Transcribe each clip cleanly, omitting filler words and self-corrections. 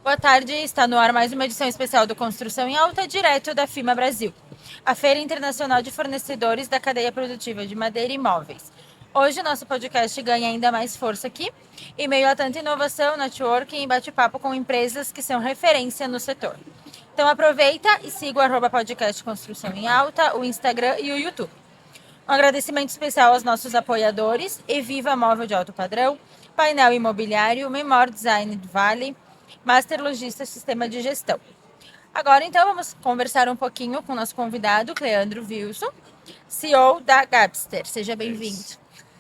Boa tarde, está no ar mais uma edição especial do Construção em Alta, direto da FIMA Brasil, a Feira Internacional de Fornecedores da Cadeia Produtiva de Madeira e Móveis. Hoje o nosso podcast ganha ainda mais força aqui, em meio a tanta inovação, networking e bate-papo com empresas que são referência no setor. Então aproveita e siga o @podcast Construção em Alta, o Instagram e o YouTube. Um agradecimento especial aos nossos apoiadores, Eviva Móvel de Alto Padrão, Painel Imobiliário, Memor Design do Vale, Master Logista Sistema de Gestão. Agora, então, vamos conversar um pouquinho com o nosso convidado, Cleandro Wilson, CEO da Gabster. Seja bem-vindo.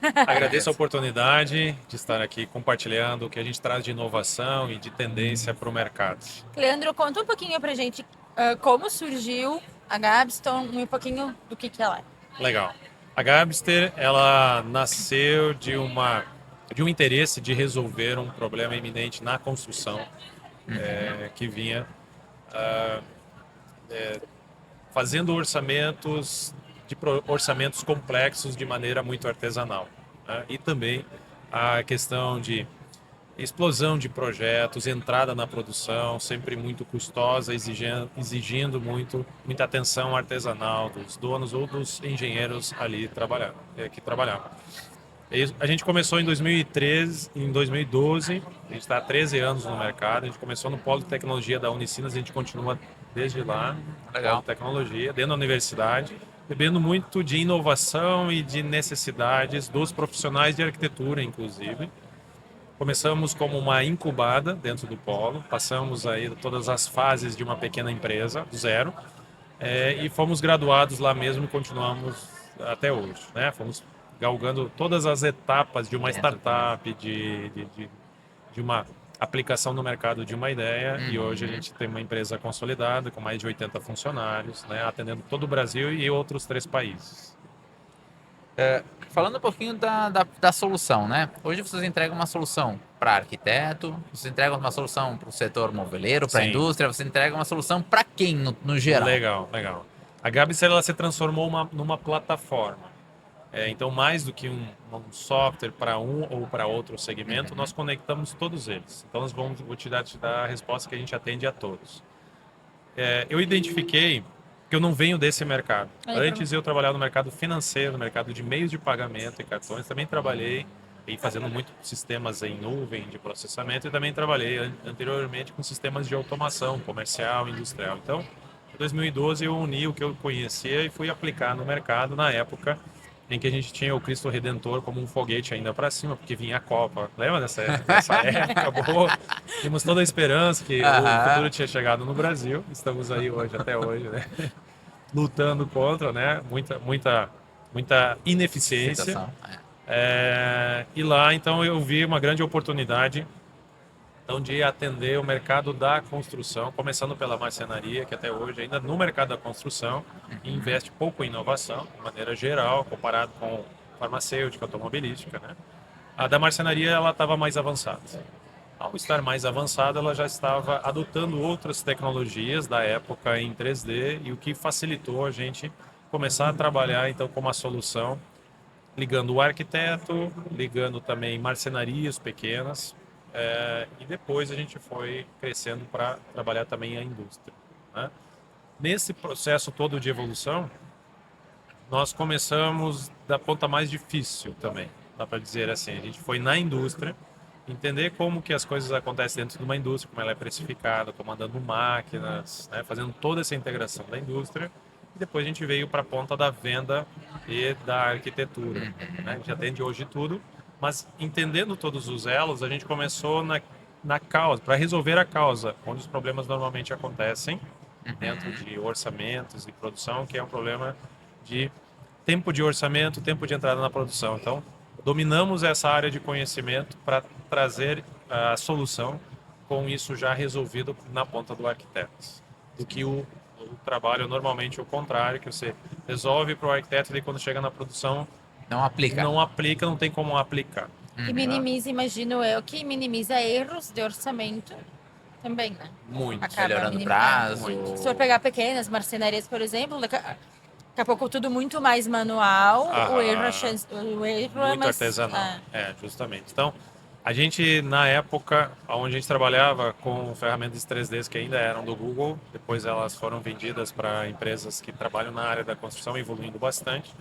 Agradeço a oportunidade de estar aqui compartilhando o que a gente traz de inovação e de tendência para o mercado. Cleandro, conta um pouquinho pra gente como surgiu a Gabston e um pouquinho do que ela é. Legal. A Gabster, ela nasceu de um interesse de resolver um problema iminente na construção, que vinha fazendo orçamentos complexos de maneira muito artesanal, né? E também a questão de explosão de projetos, entrada na produção, sempre muito custosa, exigindo muita atenção artesanal dos donos ou dos engenheiros ali que trabalhavam. A gente começou em 2013, em 2012, a gente está há 13 anos no mercado, a gente começou no Polo de Tecnologia da Unicinas, a gente continua desde lá, Polo de Tecnologia, dentro da universidade, bebendo muito de inovação e de necessidades dos profissionais de arquitetura, inclusive. Começamos como uma incubada dentro do Polo, passamos aí todas as fases de uma pequena empresa, do zero, e fomos graduados lá mesmo e continuamos até hoje, né? Fomos galgando todas as etapas de uma startup, de uma aplicação no mercado de uma ideia, e hoje a gente tem uma empresa consolidada com mais de 80 funcionários, né? Atendendo todo o Brasil e outros 3 países. Falando um pouquinho da solução, né? Hoje vocês entregam uma solução para arquiteto, vocês entregam uma solução para o setor moveleiro, para a indústria, vocês entregam uma solução para quem no geral? Legal. A Gabster, ela se transformou numa plataforma. Então, mais do que um software para um ou para outro segmento, nós conectamos todos eles. Então, vou te dar a resposta que a gente atende a todos. Eu identifiquei que eu não venho desse mercado. Antes eu trabalhava no mercado financeiro, no mercado de meios de pagamento e cartões. Também trabalhei fazendo muito sistemas em nuvem de processamento e também trabalhei anteriormente com sistemas de automação comercial e industrial. Então, em 2012 eu uni o que eu conhecia e fui aplicar no mercado na época em que a gente tinha o Cristo Redentor como um foguete ainda para cima, porque vinha a Copa. Lembra dessa época boa? Tínhamos toda a esperança que o futuro tinha chegado no Brasil. Estamos aí hoje, até hoje, né? Lutando contra, né? Muita ineficiência. E lá, então, eu vi uma grande oportunidade então, de atender o mercado da construção, começando pela marcenaria, que até hoje, ainda no mercado da construção, investe pouco em inovação, de maneira geral, comparado com farmacêutica, automobilística, né? A da marcenaria, ela estava mais avançada. Ao estar mais avançada, ela já estava adotando outras tecnologias da época em 3D, e o que facilitou a gente começar a trabalhar, então, com uma solução, ligando o arquiteto, ligando também marcenarias pequenas, e depois a gente foi crescendo para trabalhar também a indústria, né? Nesse processo todo de evolução, nós começamos da ponta mais difícil também, dá para dizer assim. A gente foi na indústria, entender como que as coisas acontecem dentro de uma indústria, como ela é precificada, comandando máquinas, né? Fazendo toda essa integração da indústria. E depois a gente veio para a ponta da venda e da arquitetura, né? A gente atende hoje tudo. Mas entendendo todos os elos, a gente começou na causa, para resolver a causa, onde os problemas normalmente acontecem, dentro de orçamentos e produção, que é um problema de tempo de orçamento, tempo de entrada na produção. Então, dominamos essa área de conhecimento para trazer a solução com isso já resolvido na ponta do arquiteto. Do que o trabalho normalmente é o contrário, que você resolve para o arquiteto e quando chega na produção, não aplica, não tem como aplicar. E minimiza, imagino eu, que minimiza erros de orçamento também, né? Muito. Acaba Melhorando o prazo. Muito. Se for pegar pequenas marcenarias, por exemplo, daqui a pouco tudo muito mais manual, o erro é muito mais... artesanal. Justamente. Então, A gente, na época, onde a gente trabalhava com ferramentas 3D que ainda eram do Google, depois elas foram vendidas para empresas que trabalham na área da construção, evoluindo bastante.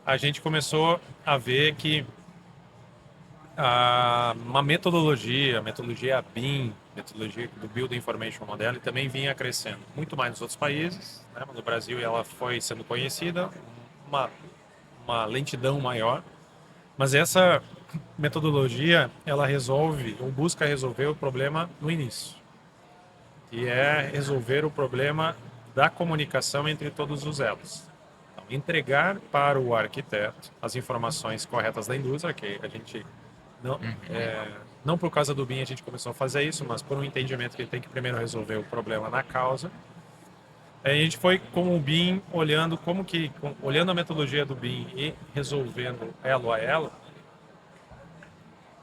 A gente começou a ver que uma metodologia, a metodologia BIM, metodologia do Building Information Modeling, também vinha crescendo muito mais nos outros países, né? No Brasil ela foi sendo conhecida, uma, uma lentidão maior, mas essa metodologia ela resolve ou busca resolver o problema no início, que é resolver o problema da comunicação entre todos os elos. Então, entregar para o arquiteto as informações corretas da indústria, que a gente não, não por causa do BIM a gente começou a fazer isso, mas por um entendimento que ele tem que primeiro resolver o problema na causa. Aí a gente foi com o BIM olhando olhando a metodologia do BIM e resolvendo elo a elo,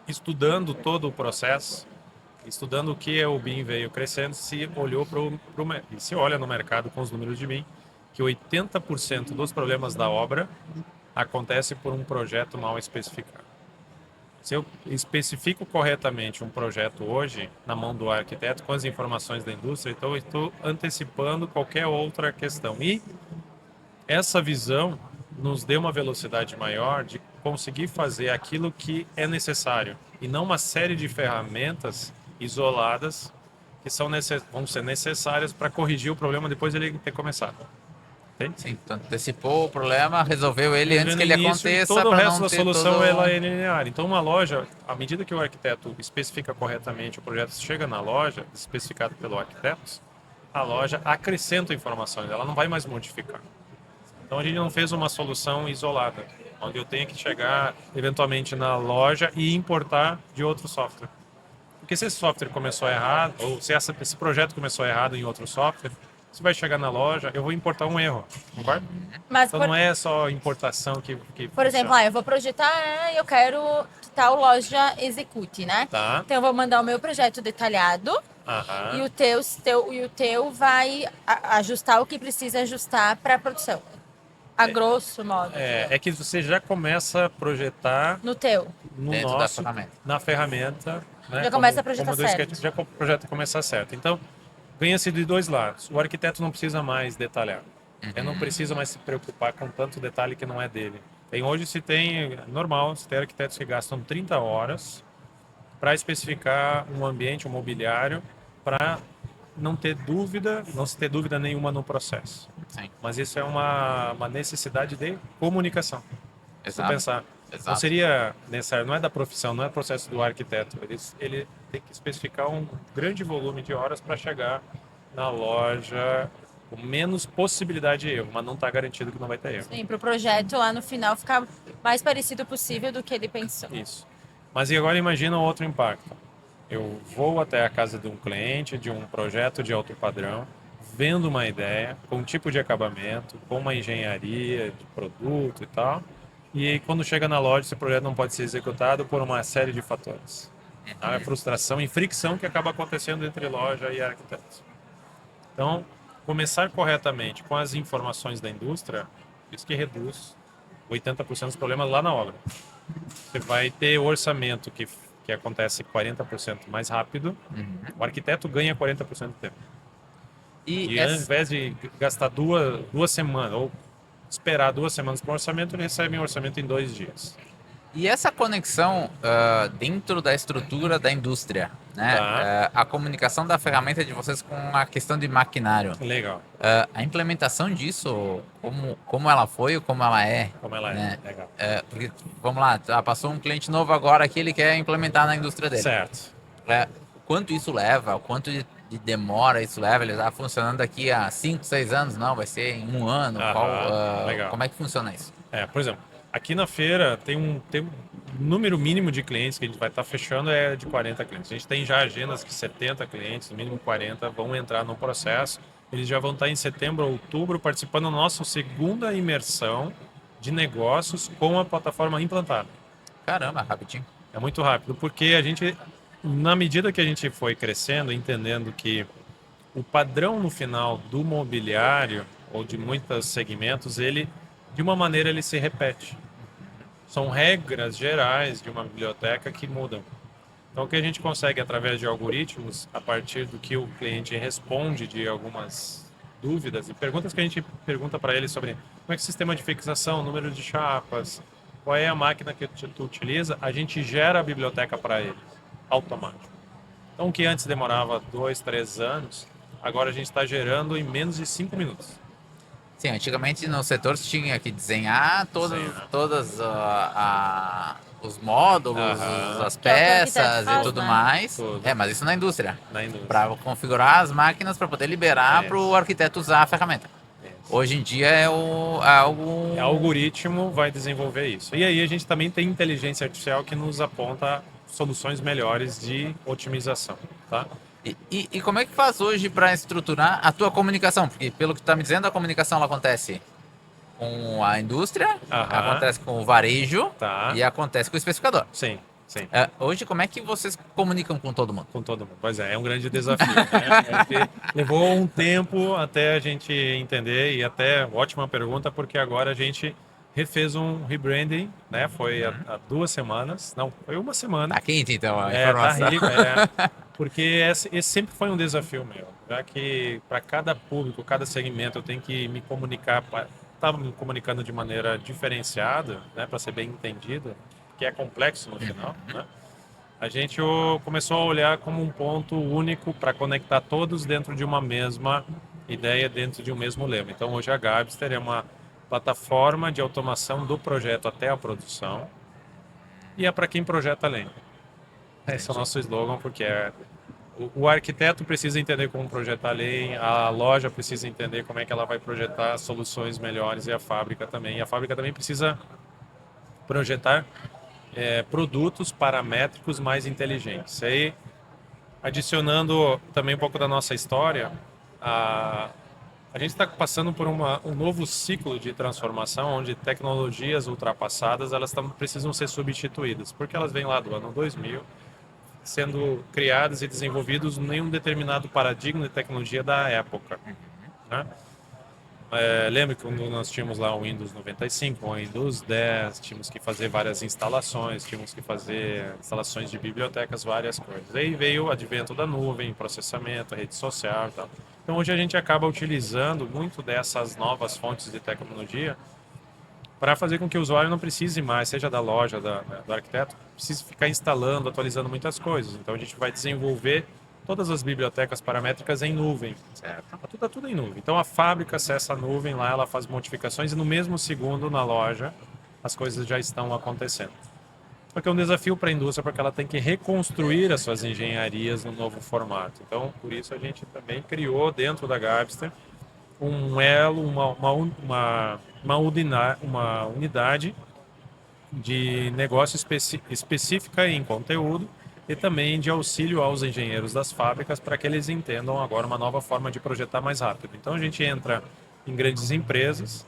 estudando todo o processo, estudando o que o BIM veio crescendo, se olha no mercado com os números de BIM, que 80% dos problemas da obra acontece por um projeto mal especificado. Se eu especifico corretamente um projeto hoje na mão do arquiteto com as informações da indústria, então eu estou antecipando qualquer outra questão. E essa visão nos deu uma velocidade maior de conseguir fazer aquilo que é necessário e não uma série de ferramentas isoladas que vão ser necessárias para corrigir o problema depois ele ter começado. Entende? Sim, então antecipou o problema, resolveu ele antes que ele Início, e aconteça. todo o Para resto não da ter solução todo... ela é linear. Então uma loja, à medida que o arquiteto especifica corretamente, o projeto chega na loja, especificado pelo arquiteto, a loja acrescenta informações, ela não vai mais modificar. Então a gente não fez uma solução isolada, onde eu tenho que chegar eventualmente na loja e importar de outro software. Porque se esse software começou errado, ou se esse projeto começou errado em outro software, você vai chegar na loja, eu vou importar um erro, concorda? Mas, Então não é só importação que por exemplo, eu vou projetar, eu quero que tal loja execute, né? Tá. Então eu vou mandar o meu projeto detalhado Aham. e o teu vai ajustar o que precisa ajustar para a produção. A grosso modo. É que você já começa a projetar No teu. no Dentro da nosso, ferramenta. na ferramenta, né? Já começa a projetar como do certo. sketch, já o projeto começar certo. Então, ganha-se de dois lados. O arquiteto não precisa mais detalhar. Ele não precisa mais se preocupar com tanto detalhe que não é dele. Hoje normal, se tem arquitetos que gastam 30 horas para especificar um ambiente, um mobiliário, para não se ter dúvida nenhuma no processo. Sim. Mas isso é uma necessidade de comunicação. Se tu Exato. pensar, não Exato. seria necessário, não é da profissão, não é processo do arquiteto. Ele tem que especificar um grande volume de horas para chegar na loja com menos possibilidade de erro, mas não está garantido que não vai ter erro. Sim, para o projeto lá no final ficar mais parecido possível do que ele pensou. Isso. Mas e agora imagina outro impacto. Eu vou até a casa de um cliente, de um projeto de alto padrão, vendo uma ideia, com um tipo de acabamento, com uma engenharia de produto e tal. E quando chega na loja, esse projeto não pode ser executado por uma série de fatores. A frustração e fricção que acaba acontecendo entre loja e arquiteto. Então, começar corretamente com as informações da indústria, isso que reduz 80% dos problemas lá na obra. Você vai ter orçamento que acontece 40% mais rápido, o arquiteto ganha 40% do tempo. E ao invés de gastar duas semanas, ou esperar 2 semanas para o orçamento, ele recebe um orçamento em 2 dias. E essa conexão dentro da estrutura da indústria, né? Tá. A comunicação da ferramenta de vocês com a questão de maquinário. Legal. A implementação disso, como ela foi ou como ela é? Como ela né? é. Legal. Porque, vamos lá, passou um cliente novo agora que ele quer implementar na indústria dele. Certo. O quanto isso leva, o quanto de demora isso leva? Ele está funcionando daqui há 5, 6 anos? Não, vai ser em 1 ano? Legal. Como é que funciona isso? Por exemplo, aqui na feira tem um número mínimo de clientes que a gente vai estar fechando é de 40 clientes. A gente tem já agendas que 70 clientes, no mínimo 40, vão entrar no processo. Eles já vão estar em setembro ou outubro participando da nossa segunda imersão de negócios com a plataforma implantada. Caramba, rapidinho. É muito rápido, porque na medida que a gente foi crescendo, entendendo que o padrão no final do mobiliário ou de muitos segmentos, de uma maneira ele se repete. São regras gerais de uma biblioteca que mudam. Então, o que a gente consegue através de algoritmos, a partir do que o cliente responde de algumas dúvidas e perguntas que a gente pergunta para ele sobre como é que é o sistema de fixação, número de chapas, qual é a máquina que tu utiliza, a gente gera a biblioteca para ele, automático. Então, o que antes demorava 2, 3 anos, agora a gente está gerando em menos de 5 minutos. Sim, antigamente no setor você tinha que desenhar todas os módulos, Aham. as Que é o que o peças arquiteto e faz, tudo né? mais. Tudo. Mas isso na indústria. Na indústria. Para configurar as máquinas para poder liberar para o arquiteto usar a ferramenta. Hoje em dia é algo. O algoritmo vai desenvolver isso. E aí a gente também tem inteligência artificial que nos aponta soluções melhores de otimização, tá? E como é que faz hoje para estruturar a tua comunicação? Porque pelo que tu está me dizendo, a comunicação ela acontece com a indústria, Aham. acontece com o varejo Tá. e acontece com o especificador. Sim, sim. Hoje, como é que vocês comunicam com todo mundo? Com todo mundo. Pois é um grande desafio. Né? Levou um tempo até a gente entender e até ótima pergunta, porque agora a gente refez um rebranding, né? Foi há 2 semanas, não, foi uma semana. Tá quente então a Tá informação. rico, porque esse sempre foi um desafio meu, já que para cada público, cada segmento eu tenho que me comunicar, estava me comunicando de maneira diferenciada, né, para ser bem entendido, que é complexo no final, né? A gente começou a olhar como um ponto único para conectar todos dentro de uma mesma ideia, dentro de um mesmo lema. Então hoje a Gabster é uma plataforma de automação do projeto até a produção e é para quem projeta além. Esse é o nosso slogan, porque o arquiteto precisa entender como projetar além, a loja precisa entender como é que ela vai projetar soluções melhores e a fábrica também. E a fábrica também precisa projetar produtos paramétricos mais inteligentes. E aí, adicionando também um pouco da nossa história, a gente está passando por um novo ciclo de transformação, onde tecnologias ultrapassadas precisam ser substituídas, porque elas vêm lá do ano 2000, sendo criadas e desenvolvidas em um determinado paradigma de tecnologia da época. Né? Lembro que quando nós tínhamos lá o Windows 95, o Windows 10, tínhamos que fazer várias instalações, tínhamos que fazer instalações de bibliotecas, várias coisas. Aí veio o advento da nuvem, processamento, rede social e tal. Então hoje a gente acaba utilizando muito dessas novas fontes de tecnologia para fazer com que o usuário não precise mais, seja da loja, do arquiteto, precise ficar instalando, atualizando muitas coisas. Então a gente vai desenvolver todas as bibliotecas paramétricas em nuvem. Certo. Tá tudo em nuvem. Então a fábrica acessa a nuvem lá, ela faz modificações e no mesmo segundo na loja as coisas já estão acontecendo. Porque é um desafio para a indústria, porque ela tem que reconstruir as suas engenharias no novo formato. Então, por isso a gente também criou dentro da Gabster um elo, uma unidade de negócio específica em conteúdo e também de auxílio aos engenheiros das fábricas para que eles entendam agora uma nova forma de projetar mais rápido. Então a gente entra em grandes empresas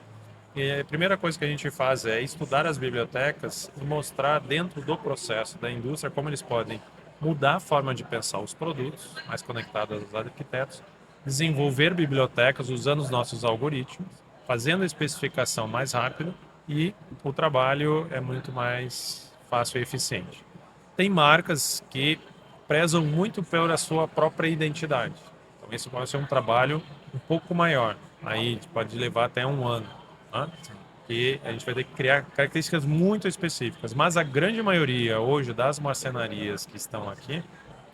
e a primeira coisa que a gente faz é estudar as bibliotecas e mostrar dentro do processo da indústria como eles podem mudar a forma de pensar os produtos, mais conectados aos arquitetos, desenvolver bibliotecas usando os nossos algoritmos, fazendo a especificação mais rápido e o trabalho é muito mais fácil e eficiente. Tem marcas que prezam muito pela sua própria identidade. Então, esse pode ser um trabalho um pouco maior. Aí pode levar até 1 ano. Né? E a gente vai ter que criar características muito específicas. Mas a grande maioria hoje das marcenarias que estão aqui,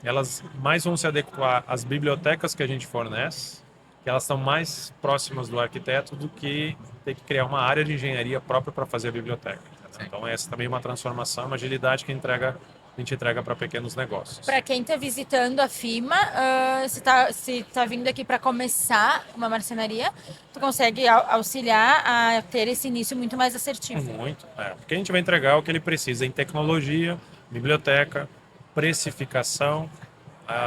elas mais vão se adequar às bibliotecas que a gente fornece, que elas estão mais próximas do arquiteto do que ter que criar uma área de engenharia própria para fazer a biblioteca. Então essa também é uma transformação, uma agilidade que a gente entrega para pequenos negócios. Para quem está visitando a FIMA, se tá vindo aqui para começar uma marcenaria, tu consegue auxiliar a ter esse início muito mais assertivo. Muito, porque a gente vai entregar o que ele precisa em tecnologia, biblioteca, precificação,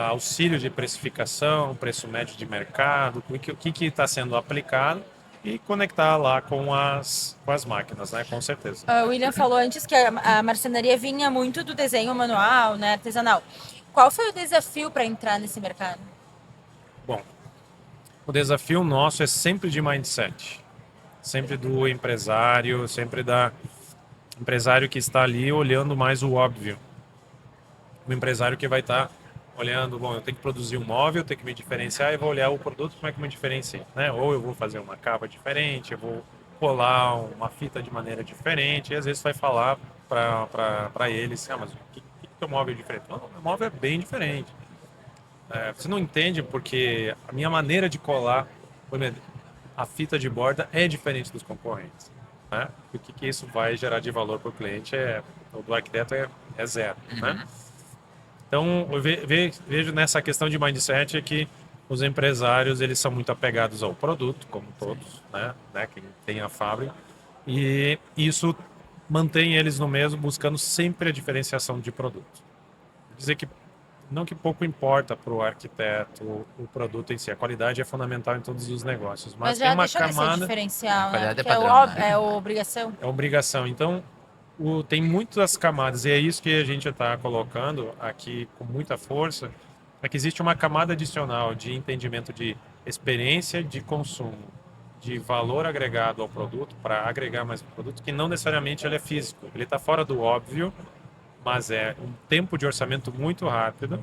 auxílio de precificação, preço médio de mercado, o que está sendo aplicado e conectar lá com as máquinas, né? Com certeza. O William falou antes que a marcenaria vinha muito do desenho manual, né, artesanal. Qual foi o desafio para entrar nesse mercado? Bom, o desafio nosso é sempre de mindset, sempre do empresário, sempre empresário que está ali olhando mais o óbvio. O empresário que vai estar olhando, bom, eu tenho que produzir um móvel, eu tenho que me diferenciar e vou olhar o produto, como é que eu me diferencio, né? Ou eu vou fazer uma capa diferente, eu vou colar uma fita de maneira diferente, e às vezes vai falar para eles, mas o que é o móvel é diferente? Não, o móvel é bem diferente. Você não entende porque a minha maneira de colar a fita de borda é diferente dos concorrentes, né? O que isso vai gerar de valor para o cliente do arquiteto é zero, né? Uhum. Então, eu vejo nessa questão de mindset que os empresários eles são muito apegados ao produto, como todos, né? Quem tem a fábrica, e isso mantém eles no mesmo, buscando sempre a diferenciação de produto. Quer dizer que não que pouco importa para o arquiteto o produto em si, a qualidade é fundamental em todos os negócios, Mas mas tem já uma deixou de ser camada, diferencial, né? Qualidade é Porque é, padrão, né? é obrigação. é obrigação. Então, tem muitas camadas, e é isso que a gente está colocando aqui com muita força, é que existe uma camada adicional de entendimento de experiência de consumo, de valor agregado ao produto, para agregar mais um produto, que não necessariamente ele é físico. Ele está fora do óbvio, mas é um tempo de orçamento muito rápido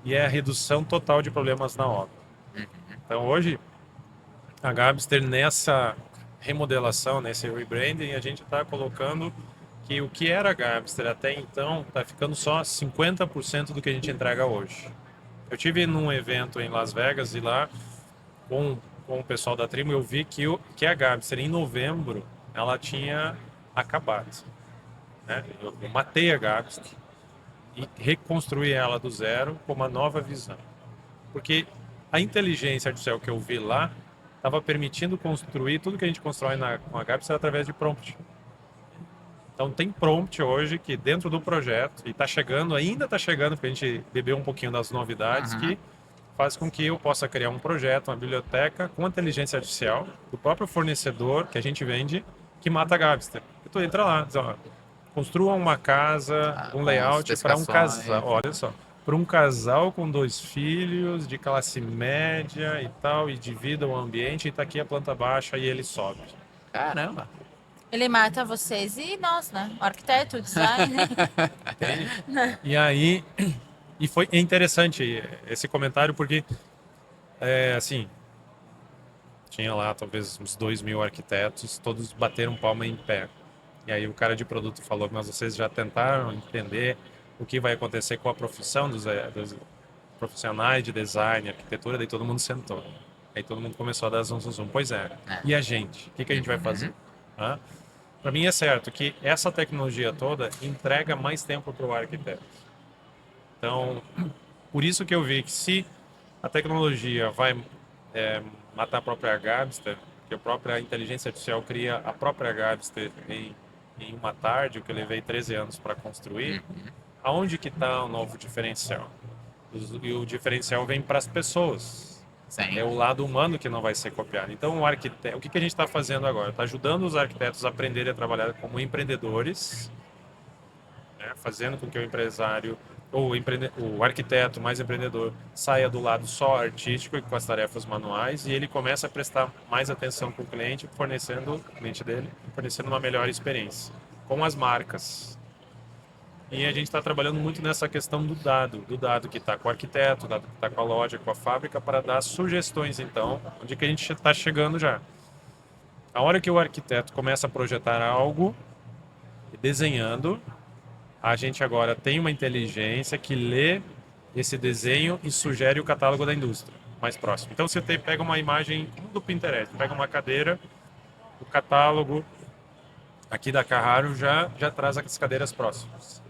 e é a redução total de problemas na obra. Então, hoje, a Gabster, nessa remodelação, nesse rebranding, a gente está colocando que o que era a Gabster até então está ficando só 50% do que a gente entrega hoje. Eu tive num evento em Las Vegas e lá, com o pessoal da tribo, eu vi que a Gabster, em novembro, ela tinha acabado. Né? Eu matei a Gabster e reconstruí ela do zero com uma nova visão. Porque a inteligência artificial que eu vi lá estava permitindo construir tudo que a gente constrói com a Gabster através de prompt. Então tem prompt hoje que dentro do projeto, e está chegando, ainda está chegando, porque a gente bebeu um pouquinho das novidades, Uhum. que faz com que eu possa criar um projeto, uma biblioteca com inteligência artificial do próprio fornecedor que a gente vende, que mata a Gabster. E tu entra lá, diz, ó, construa uma casa, um Com as layout para um casal, especificações. olha só, para um casal com 2 filhos, de classe média e tal, e divida o ambiente, e está aqui a planta baixa e ele sobe. Caramba. Ele mata vocês e nós, né? O arquiteto, o designer. Entende? E aí, e foi interessante esse comentário porque, assim, tinha lá talvez uns 2.000 arquitetos, todos bateram palma em pé. E aí o cara de produto falou, mas vocês já tentaram entender o que vai acontecer com a profissão dos profissionais de design, arquitetura? Daí todo mundo sentou. Aí todo mundo começou a dar zum, zum, zum. Pois é. É. E a gente? O que a gente vai fazer? Uhum. Para mim é certo que essa tecnologia toda entrega mais tempo para o arquiteto. Então, por isso que eu vi que se a tecnologia vai matar a própria Gabster, que a própria inteligência artificial cria a própria Gabster em uma tarde, o que eu levei 13 anos para construir, aonde que está o novo diferencial? E o diferencial vem para as pessoas. Sim. É o lado humano que não vai ser copiado. Então, o arquiteto, o que a gente está fazendo agora? Está ajudando os arquitetos a aprenderem a trabalhar como empreendedores, né? Fazendo com que o empresário ou o arquiteto mais empreendedor saia do lado só artístico e com as tarefas manuais e ele começa a prestar mais atenção para o cliente, fornecendo uma melhor experiência com as marcas. E a gente está trabalhando muito nessa questão do dado que está com o arquiteto, do dado que está com a loja, com a fábrica, para dar sugestões, então, onde que a gente está chegando já. A hora que o arquiteto começa a projetar algo, desenhando, a gente agora tem uma inteligência que lê esse desenho e sugere o catálogo da indústria mais próximo. Então você pega uma imagem do Pinterest, pega uma cadeira, o catálogo aqui da Carraro já traz as cadeiras próximas.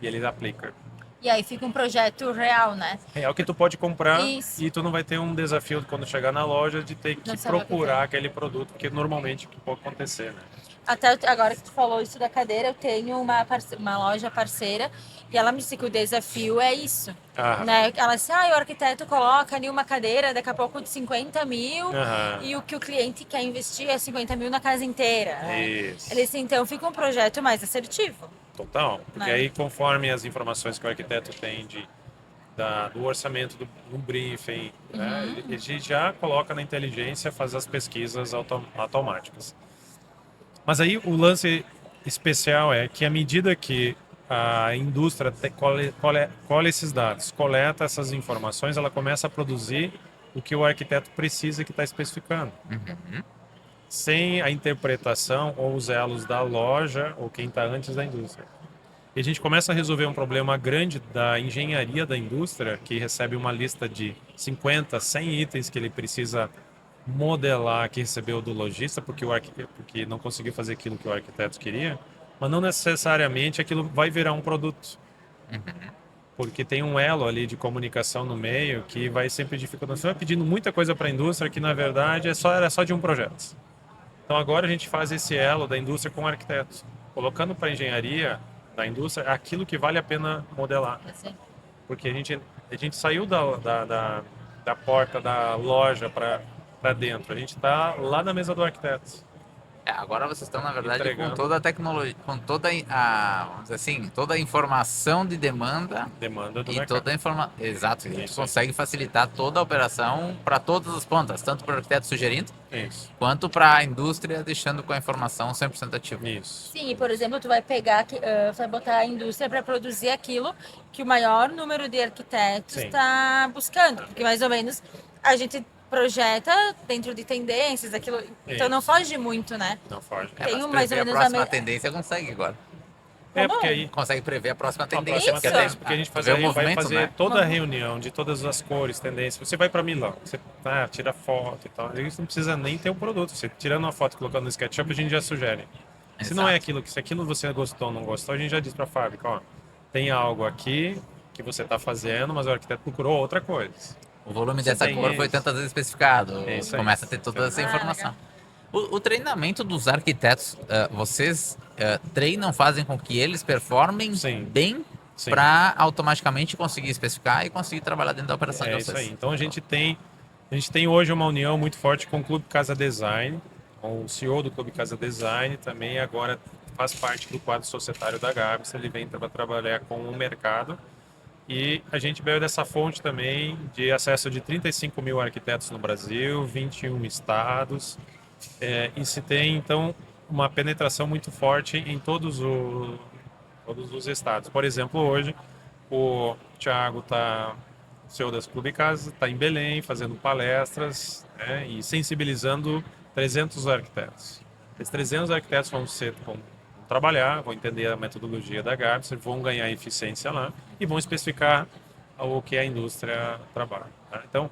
E ele aplica. E aí fica um projeto real, né? É o que tu pode comprar Isso. e tu não vai ter um desafio quando chegar na loja de ter que Não saber o que procurar tem. aquele produto, porque normalmente o que pode acontecer, né? Até agora que tu falou isso da cadeira, eu tenho uma loja parceira e ela me disse que o desafio é isso. Ah, Né? Ela disse, o arquiteto coloca ali uma cadeira daqui a pouco de 50 mil aham. e o que o cliente quer investir é 50 mil na casa inteira. Né? Isso. Ele disse, então fica um projeto mais assertivo. Total. Porque Né? aí, conforme as informações que o arquiteto tem do orçamento do briefing, né, ele já coloca na inteligência, faz as pesquisas automáticas. Mas aí o lance especial é que à medida que a indústria colhe esses dados, coleta essas informações, ela começa a produzir o que o arquiteto precisa que está especificando. Uhum. Sem a interpretação ou os elos da loja ou quem está antes da indústria. E a gente começa a resolver um problema grande da engenharia da indústria, que recebe uma lista de 50, 100 itens que ele precisa modelar, que recebeu do lojista, porque não conseguiu fazer aquilo que o arquiteto queria, mas não necessariamente aquilo vai virar um produto. Porque tem um elo ali de comunicação no meio que vai sempre dificultando. Você vai pedindo muita coisa para a indústria que, na verdade, era só de um projeto. Então agora a gente faz esse elo da indústria com o arquiteto, colocando para a engenharia da indústria aquilo que vale a pena modelar. Assim. Porque a gente saiu da porta da loja para dentro, a gente está lá na mesa do arquiteto. Agora vocês estão, na verdade, com Entregando. toda a tecnologia, com toda vamos dizer assim, toda a informação de demanda Demanda do e mercado. toda a informação. Exato, e a gente Isso aí. consegue facilitar toda a operação para todas as pontas, tanto para o arquiteto sugerindo, Isso, quanto para a indústria deixando com a informação 100% ativa. isso. Sim, e por exemplo, tu vai pegar, vai botar a indústria para produzir aquilo que o maior número de arquitetos Sim. está buscando, porque mais ou menos a gente projeta dentro de tendências, aquilo, então não Isso. foge muito, né? Não foge. Tem Mas um mais ou prever menos a a próxima me- tendência consegue agora. É porque aí Consegue prever a próxima a tendência. próxima Isso. tendência, porque a gente tu vê o vai movimento, fazer né? toda a reunião de todas as cores, tendências. Você vai para Milão, você tira foto e tal. Isso não precisa nem ter o produto. Você tirando uma foto e colocando no SketchUp, a gente já sugere. Se não é Exato. aquilo, se aquilo você gostou ou não gostou, a gente já diz para a fábrica, ó, tem algo aqui que você está fazendo, mas o arquiteto procurou outra coisa. O volume Você dessa tem cor foi isso. tantas vezes especificado. É isso aí. Começa a ter toda essa Ah, informação. legal. O treinamento dos arquitetos, vocês treinam, fazem com que eles performem Sim. bem Sim. para automaticamente conseguir especificar e conseguir trabalhar dentro da operação de É vocês. isso aí. Então a gente tem hoje uma união muito forte com o Clube Casa Design. O CEO do Clube Casa Design também agora faz parte do quadro societário da Gabs. Ele vem para trabalhar com o mercado. E a gente veio dessa fonte também de acesso de 35 mil arquitetos no Brasil, 21 estados. E se tem, então, uma penetração muito forte em todos os estados. Por exemplo, hoje, o Thiago o CEO das Clube Casa, está em Belém fazendo palestras, né, e sensibilizando 300 arquitetos. Esses 300 arquitetos vão trabalhar, vão entender a metodologia da Gabs, vão ganhar eficiência lá e vão especificar o que a indústria trabalha. Tá? Então,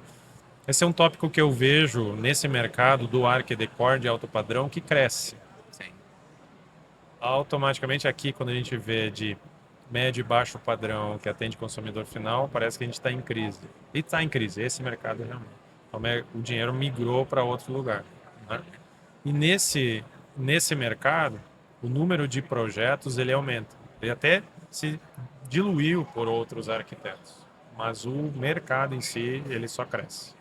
esse é um tópico que eu vejo nesse mercado do Arquidecor de alto padrão que cresce. Sim. Automaticamente aqui, quando a gente vê de médio e baixo padrão que atende consumidor final, parece que a gente está em crise. E está em crise, esse mercado realmente. Então, o dinheiro migrou para outro lugar. Né? E nesse mercado, o número de projetos ele aumenta. Ele até se diluiu por outros arquitetos, mas o mercado em si ele só cresce.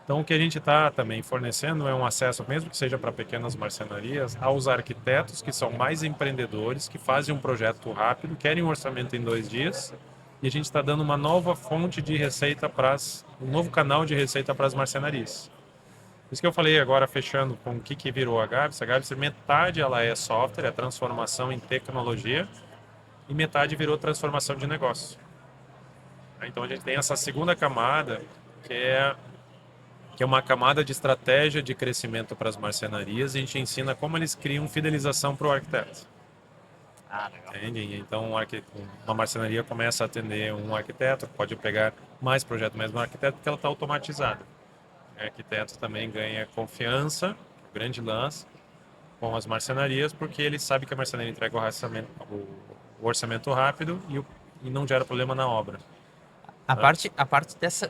Então o que a gente está também fornecendo é um acesso, mesmo que seja para pequenas marcenarias, aos arquitetos que são mais empreendedores, que fazem um projeto rápido, querem um orçamento em 2 dias, e a gente está dando uma nova fonte de receita um novo canal de receita para as marcenarias. Por isso que eu falei agora, fechando com o que virou a Gabs. A Gabs, metade ela é software, é transformação em tecnologia, e metade virou transformação de negócio. Então a gente tem essa segunda camada, que é uma camada de estratégia de crescimento para as marcenarias, e a gente ensina como eles criam fidelização para o arquiteto. Legal. Entende? Então uma marcenaria começa a atender um arquiteto, pode pegar mais projetos, mas um arquiteto, porque ela está automatizada. O arquiteto também ganha confiança, o grande lance, com as marcenarias, porque ele sabe que a marcenaria entrega o orçamento rápido e não gera problema na obra. A parte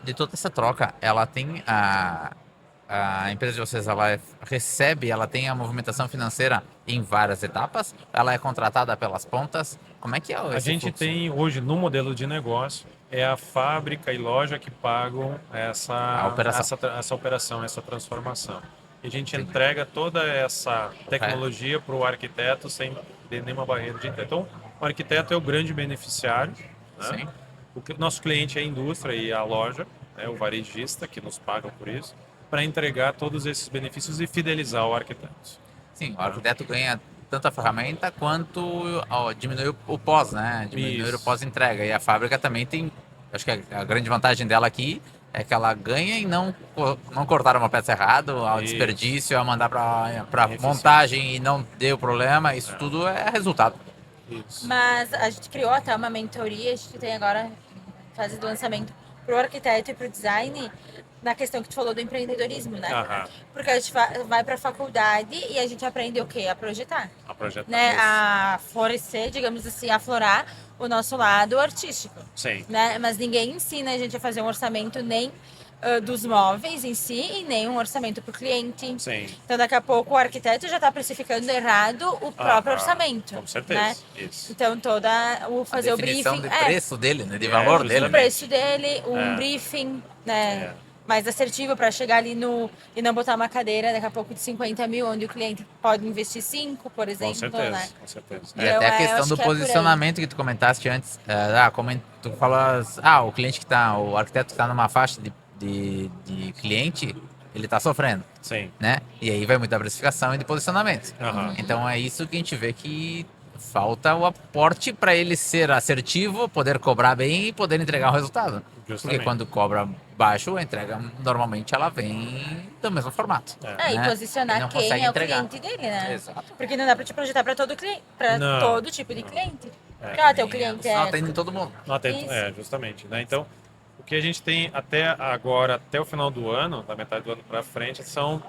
de toda essa troca, ela tem a empresa de vocês, ela tem a movimentação financeira em várias etapas? Ela é contratada pelas pontas? Como é que é A esse gente fluxo? tem hoje no modelo de negócio, é a fábrica e loja que pagam essa operação, essa transformação. E a gente entrega toda essa tecnologia para o arquiteto sem ter nenhuma barreira de entrada. Então, o arquiteto é o grande beneficiário, né? Sim. O nosso cliente é a indústria e a loja, né, o varejista, que nos pagam por isso, para entregar todos esses benefícios e fidelizar o arquiteto. Sim, o arquiteto ganha tanto a ferramenta quanto diminuir o pós, né? Diminuir Isso. o pós-entrega. E a fábrica também tem, acho que a grande vantagem dela aqui é que ela ganha em não cortar uma peça errada, ao Isso. desperdício, a mandar para Eficiência. montagem e não deu problema, isso tudo é resultado. Isso. Mas a gente criou até uma mentoria, a gente tem agora fase do lançamento para o arquiteto e para o design, na questão que tu falou do empreendedorismo, né? Aham. Porque a gente vai para a faculdade e a gente aprende o quê? A projetar, A projetar. né? Isso. A florescer, digamos assim, aflorar o nosso lado artístico, Sim. né? Mas ninguém ensina a gente a fazer um orçamento nem dos móveis em si e nem um orçamento para o cliente. Sim. Então, daqui a pouco, o arquiteto já está precificando errado o próprio orçamento. Com certeza. Né? Isso. Então, fazer a o definição briefing. de preço dele, né? De É, valor justamente. dele. O preço dele, um É. briefing, né? É. Mais assertivo para chegar ali e não botar uma cadeira daqui a pouco de 50 mil, onde o cliente pode investir 5, por exemplo. Com certeza. Né? Com certeza. E Então, até a eu questão acho do que é por aí. posicionamento que tu comentaste antes. Como tu falas, o cliente o arquiteto que está numa faixa de cliente, ele está sofrendo, Sim. né? E aí vai muito da precificação e de posicionamento. Aham. Então é isso que a gente vê que falta o aporte para ele ser assertivo, poder cobrar bem e poder entregar o resultado. Porque Justamente. quando cobra baixo, a entrega normalmente ela vem do mesmo formato. É. E né? posicionar E não quem consegue é entregar. o cliente dele, né? Exato. Porque não dá para te projetar para todo cliente, para Não. todo tipo de cliente. É. Porque, teu cliente Senão é atende todo mundo. Não atento, Isso. justamente, né? Então, o que a gente tem até agora, até o final do ano, da metade do ano para frente, são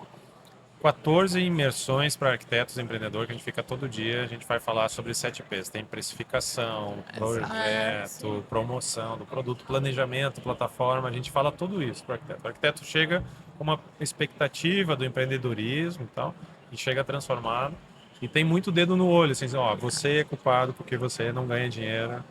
14 imersões para arquitetos e empreendedores que a gente fica todo dia. A gente vai falar sobre 7 P's. Tem precificação, projeto, sim. promoção do produto, planejamento, plataforma. A gente fala tudo isso para o arquiteto. O arquiteto chega com uma expectativa do empreendedorismo e tal, e chega transformado. E tem muito dedo no olho, assim, você é culpado porque você não ganha dinheiro.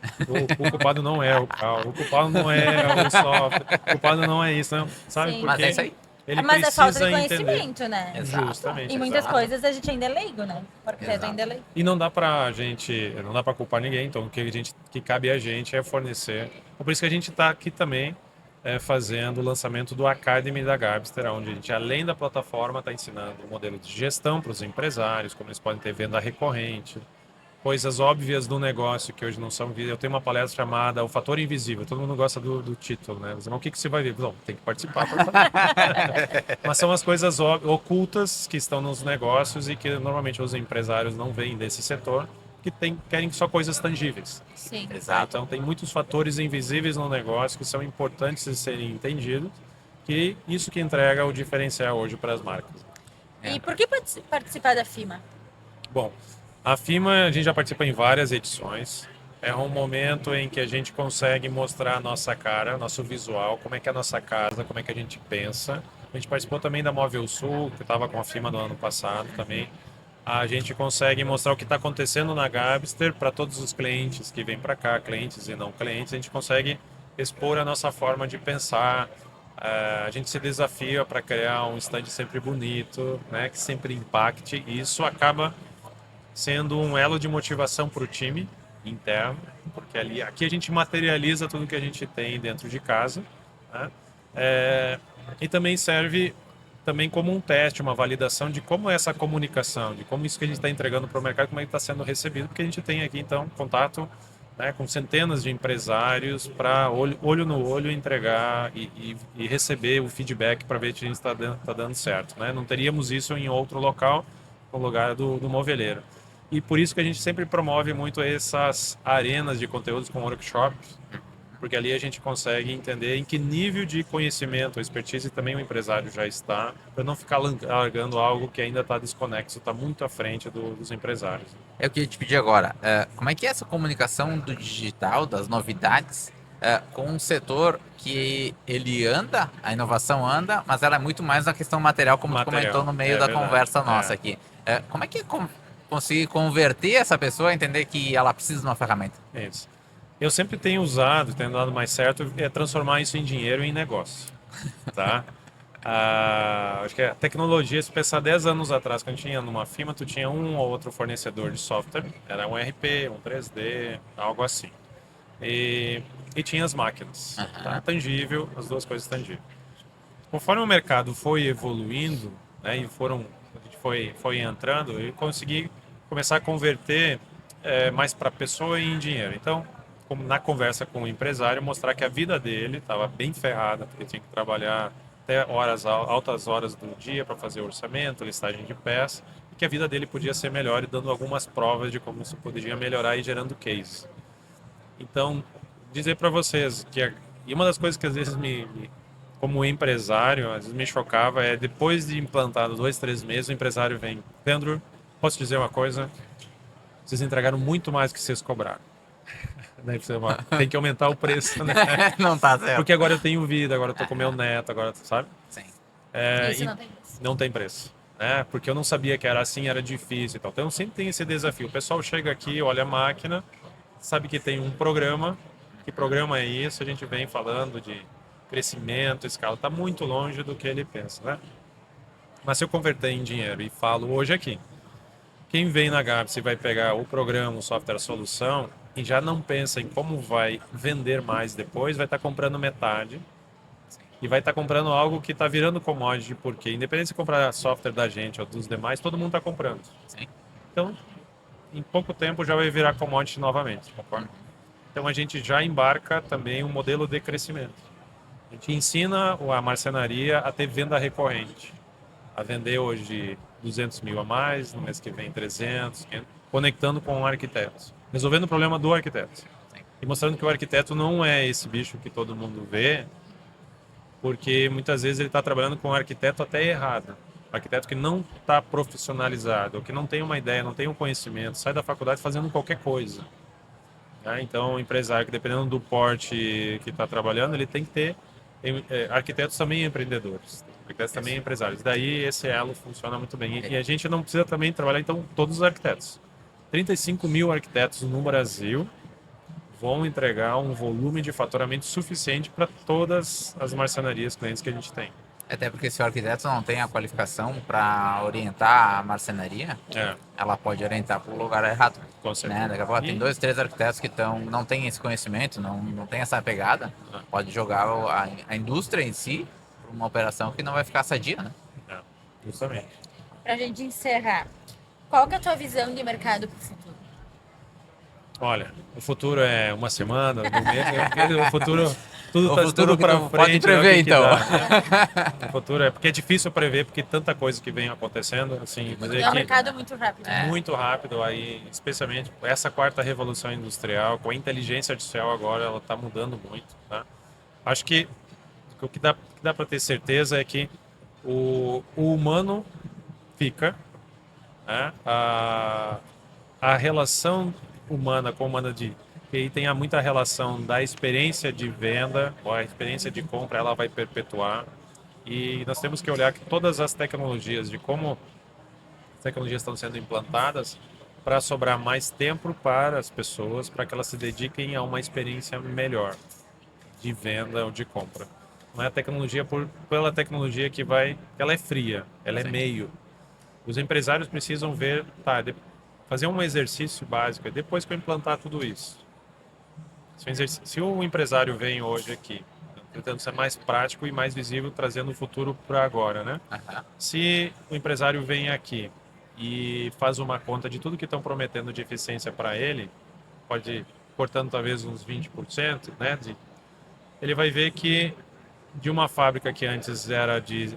O culpado não é o carro, o culpado não é o software, o culpado não é isso, não, sabe? Sim. Porque Mas é isso aí. ele Mas é falta de precisa entender. conhecimento, né? Exato. Justamente. Em muitas exato. coisas a gente ainda é leigo, né? O arquiteto Exato. ainda é leigo. E não dá pra gente, não dá pra culpar ninguém, então que cabe a gente é fornecer. Por isso que a gente está aqui também fazendo o lançamento do Academy da Garbster, onde a gente, além da plataforma, está ensinando o modelo de gestão para os empresários, como eles podem ter venda recorrente, coisas óbvias do negócio que hoje não são visíveis. Eu tenho uma palestra chamada O Fator Invisível. Todo mundo gosta do título, né? Mas o que você vai ver? Não, tem que participar. Mas são as coisas ocultas que estão nos negócios e que normalmente os empresários não veem desse setor, que querem só coisas tangíveis. Sim. Exato. Então tem muitos fatores invisíveis no negócio que são importantes de serem entendidos, que isso que entrega o diferencial hoje para as marcas. E por que participar da FIMA? Bom, a FIMA a gente já participa em várias edições. É um momento em que a gente consegue mostrar a nossa cara, nosso visual, como é que é a nossa casa, como é que a gente pensa. A gente participou também da Móvel Sul, que estava com a FIMA do ano passado também. A gente consegue mostrar o que está acontecendo na Garbster para todos os clientes que vêm para cá, clientes e não clientes. A gente consegue expor a nossa forma de pensar. A gente se desafia para criar um stand sempre bonito, né, que sempre impacte. E isso acaba sendo um elo de motivação para o time interno, porque aqui a gente materializa tudo que a gente tem dentro de casa, né? E também serve também como um teste, uma validação de como é essa comunicação, de como isso que a gente está entregando para o mercado, como é que está sendo recebido, porque a gente tem aqui então contato, né, com centenas de empresários para olho no olho entregar e receber o feedback para ver se a gente está dando certo, né? Não teríamos isso em outro local, no lugar do moveleiro. E por isso que a gente sempre promove muito essas arenas de conteúdos com workshops, porque ali a gente consegue entender em que nível de conhecimento, expertise também o empresário já está, para não ficar largando algo que ainda está desconexo, está muito à frente dos empresários. Eu queria te pedir agora, como é que é essa comunicação do digital, das novidades, com um setor que ele anda, a inovação anda, mas ela é muito mais na questão material, como tu comentou no meio da verdade. conversa nossa aqui. Como é que conseguir converter essa pessoa a entender que ela precisa de uma ferramenta? Isso. Eu sempre tenho usado, tenho dado mais certo, é transformar isso em dinheiro e em negócio, tá? Acho que a tecnologia, se pensar 10 anos atrás, quando tinha numa firma, tu tinha um ou outro fornecedor de software, era um RP, um 3D, algo assim. E tinha as máquinas, tá? Tangível, as duas coisas tangíveis. Conforme o mercado foi evoluindo, né, e a gente foi entrando, eu consegui começar a converter mais para a pessoa em dinheiro. Então, como na conversa com o empresário, mostrar que a vida dele estava bem ferrada, porque tinha que trabalhar até altas horas do dia para fazer orçamento, listagem de peças, e que a vida dele podia ser melhor e dando algumas provas de como isso poderia melhorar e gerando case. Então, dizer para vocês que e uma das coisas que às vezes como empresário, às vezes me chocava é depois de implantado 2, 3 meses, o empresário vem, Leandro, posso dizer uma coisa? Vocês entregaram muito mais do que vocês cobraram. Daí você tem que aumentar o preço, né? Não tá certo. Porque agora eu tenho vida, agora eu tô com meu neto, agora, sabe? Sim. Isso não tem preço. Não tem preço. Né? Porque eu não sabia que era assim, era difícil e tal. Então sempre tem esse desafio. O pessoal chega aqui, olha a máquina, sabe que tem um programa. Que programa é isso? A gente vem falando de crescimento, escala. Está muito longe do que ele pensa, né? Mas se eu converter em dinheiro e falo hoje aqui, quem vem na Gapsi vai pegar o programa, o software, a solução e já não pensa em como vai vender mais depois, vai estar comprando metade e vai estar comprando algo que está virando commodity, porque independente se comprar software da gente ou dos demais, todo mundo está comprando. Sim. Então, em pouco tempo já vai virar commodity novamente, concorda? Então a gente já embarca também um modelo de crescimento. A gente ensina a marcenaria a ter venda recorrente, a vender hoje 200 mil a mais, no mês que vem 300, 500, conectando com o arquiteto, resolvendo o problema do arquiteto. E mostrando que o arquiteto não é esse bicho que todo mundo vê, porque muitas vezes ele está trabalhando com um arquiteto até errado. Um arquiteto que não está profissionalizado, ou que não tem uma ideia, não tem um conhecimento, sai da faculdade fazendo qualquer coisa. Então, o empresário que, dependendo do porte que está trabalhando, ele tem que ter arquitetos também empreendedores, arquitetos também empresários. Daí, esse elo funciona muito bem. E a gente não precisa também trabalhar, então, todos os arquitetos. 35 mil arquitetos no Brasil vão entregar um volume de faturamento suficiente para todas as marcenarias clientes que a gente tem. Até porque se o arquiteto não tem a qualificação para orientar a marcenaria, ela pode orientar para o lugar errado. Com certeza. Né? Daqui a pouco tem 2, 3 arquitetos que não têm esse conhecimento, não tem essa pegada, pode jogar a indústria em si para uma operação que não vai ficar sadia, né? Justamente. Pra gente encerrar, qual que é a tua visão de mercado pro futuro? Olha, o futuro é uma semana, um mês, o futuro tudo está tudo que para tu frente. pode prever, que então. dá, né? O futuro é porque é difícil prever porque tanta coisa que vem acontecendo, assim, mas É um mercado muito rápido. muito rápido aí, especialmente essa quarta revolução industrial com a inteligência artificial agora, ela está mudando muito, tá? Acho que o que dá para ter certeza é que o humano fica, né? A relação humana com humana que aí tem muita relação da experiência de venda ou a experiência de compra, ela vai perpetuar. E nós temos que olhar que todas as tecnologias, de como as tecnologias estão sendo implantadas para sobrar mais tempo para as pessoas, para que elas se dediquem a uma experiência melhor de venda ou de compra. Não é a tecnologia pela tecnologia que ela é fria, ela é meio. Os empresários precisam ver, fazer um exercício básico, depois que eu implantar tudo isso. Se o empresário vem hoje aqui, tentando ser mais prático e mais visível, trazendo o futuro para agora, né? Se o empresário vem aqui e faz uma conta de tudo que estão prometendo de eficiência para ele, pode cortando talvez uns 20%, né? Ele vai ver que de uma fábrica que antes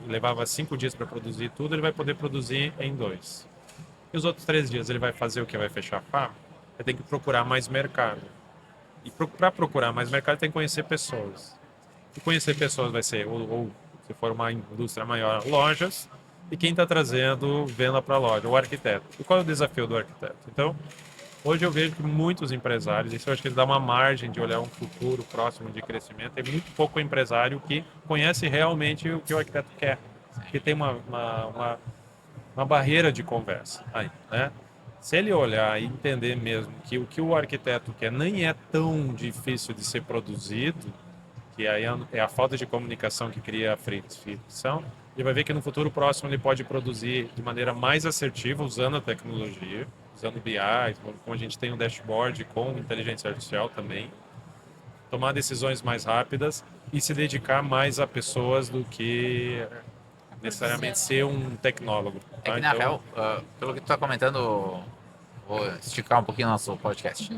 levava 5 dias para produzir tudo, ele vai poder produzir em 2. E os outros 3 dias ele vai fazer o que? Vai fechar a fábrica? Ele tem que procurar mais mercado. E para procurar mais mercado tem que conhecer pessoas. E conhecer pessoas vai ser, ou se for uma indústria maior, lojas. E quem está trazendo venda para a loja? O arquiteto. E qual é o desafio do arquiteto? Então, hoje eu vejo que muitos empresários, isso eu acho que dá uma margem de olhar um futuro próximo de crescimento, tem muito pouco empresário que conhece realmente o que o arquiteto quer. Que tem uma barreira de conversa aí, né? Se ele olhar e entender mesmo que o que o arquiteto quer nem é tão difícil de ser produzido, que aí é a falta de comunicação que cria a fricção, ele vai ver que no futuro próximo ele pode produzir de maneira mais assertiva, usando a tecnologia, usando BI, como a gente tem um dashboard com inteligência artificial também, tomar decisões mais rápidas e se dedicar mais a pessoas do que necessariamente ser um tecnólogo. É que na real, pelo que tu está comentando, Vou esticar um pouquinho o nosso podcast.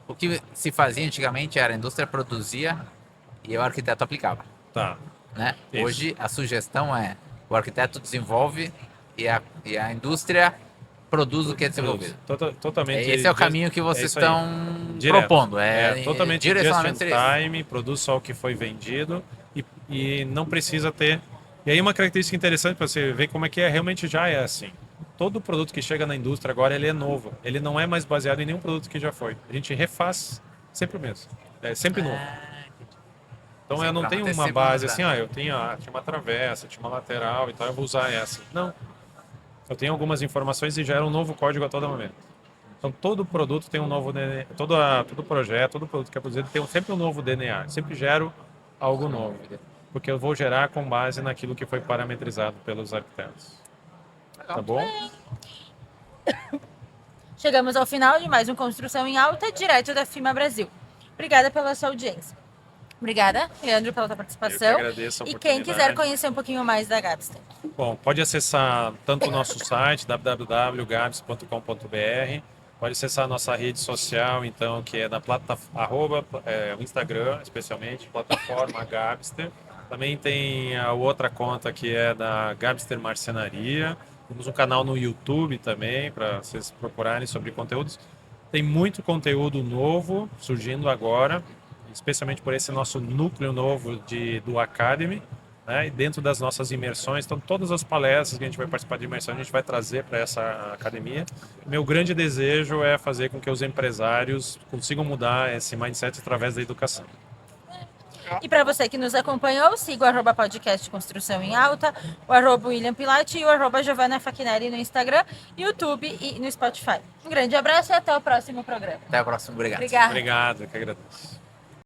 O que se fazia antigamente era a indústria produzia e o arquiteto aplicava, Tá. né? Isso. Hoje a sugestão é o arquiteto desenvolve e a indústria produz o que é desenvolvido. Totalmente. Esse é o caminho que vocês isso aí. estão Direto. propondo. Totalmente direcionamento just in seria esse. time, produz só o que foi vendido e não precisa ter. E aí uma característica interessante para você ver como é que realmente já é assim. Todo produto que chega na indústria agora ele é novo. Ele não é mais baseado em nenhum produto que já foi. A gente refaz sempre o mesmo. É sempre novo. Então Sim, eu não pra tenho manter uma sempre base mudando. assim, eu tinha uma travessa, tinha uma lateral e tal, eu vou usar essa. Não. Eu tenho algumas informações e gera um novo código a todo momento. Então todo produto tem um novo DNA, todo projeto, todo produto que é produzido tem sempre um novo DNA. Eu sempre gero algo novo, porque eu vou gerar com base naquilo que foi parametrizado pelos arquitetos. Tá bom? Chegamos ao final de mais um Construção em Alta, direto da FIMA Brasil. Obrigada pela sua audiência. Obrigada, Leandro, pela tua Eu que participação. agradeço a E quem oportunidade. quiser conhecer um pouquinho mais da Gabster. Bom, pode acessar tanto o nosso site, www.gabs.com.br, pode acessar a nossa rede social, então, que é na o Instagram, especialmente, plataforma Gabster. Também tem a outra conta que é da Gabster Marcenaria. Temos um canal no YouTube também, para vocês procurarem sobre conteúdos. Tem muito conteúdo novo surgindo agora, especialmente por esse nosso núcleo novo do Academy, né? E dentro das nossas imersões, então todas as palestras que a gente vai participar de imersão, a gente vai trazer para essa academia. Meu grande desejo é fazer com que os empresários consigam mudar esse mindset através da educação. E para você que nos acompanhou, siga o @podcast Construção em Alta, o @William Pilate e o @Giovanna Fachinelli no Instagram, YouTube e no Spotify. Um grande abraço e até o próximo programa. Até a próxima. Obrigado. Obrigada. Obrigado, eu que agradeço.